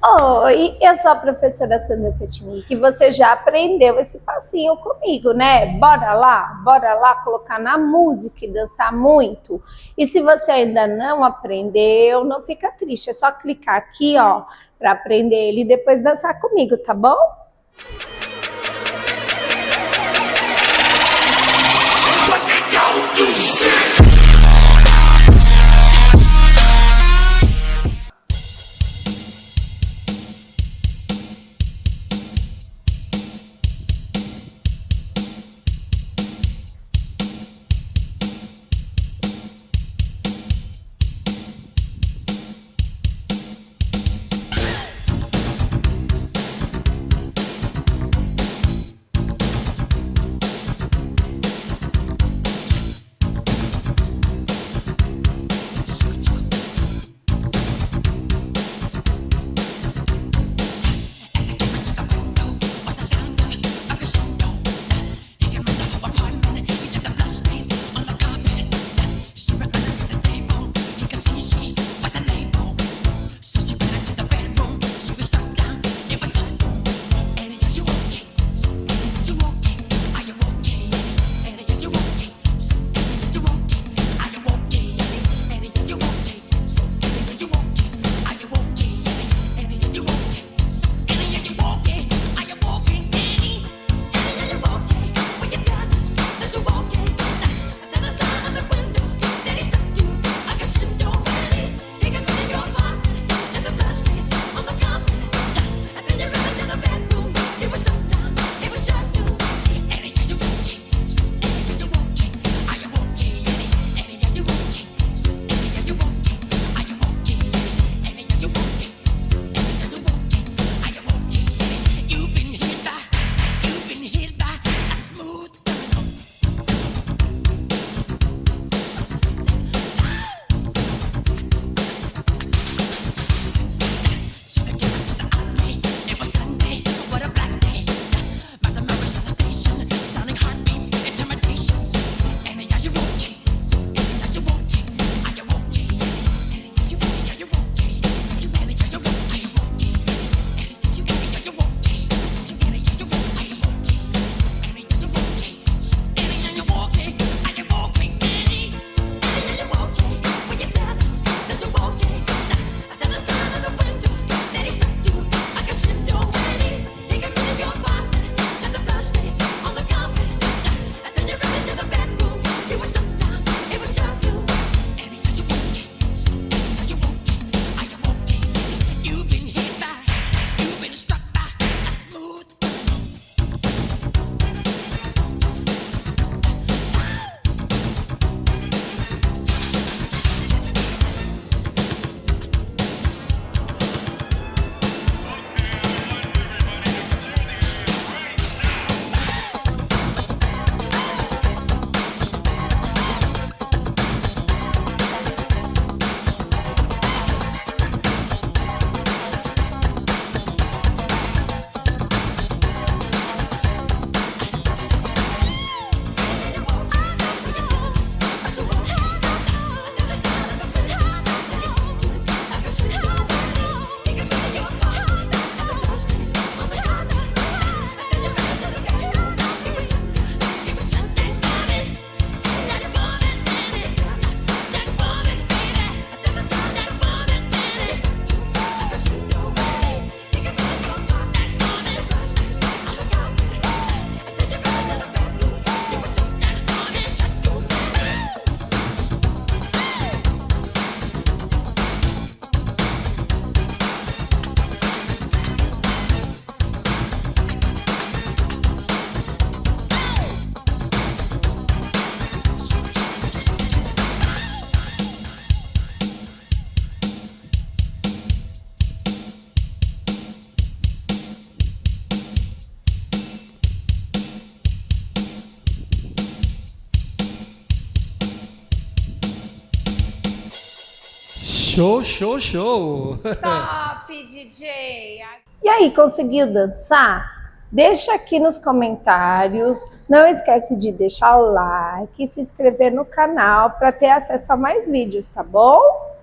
Oi, eu sou a professora Sandra Setnik e você já aprendeu esse passinho comigo, né? Bora lá colocar na música e dançar muito. E se você ainda não aprendeu, não fica triste, é só clicar aqui, ó, para aprender ele e depois dançar comigo, tá bom? Show! Top, DJ! E aí, conseguiu dançar? Deixa aqui nos comentários. Não esquece de deixar o like e se inscrever no canal para ter acesso a mais vídeos, tá bom?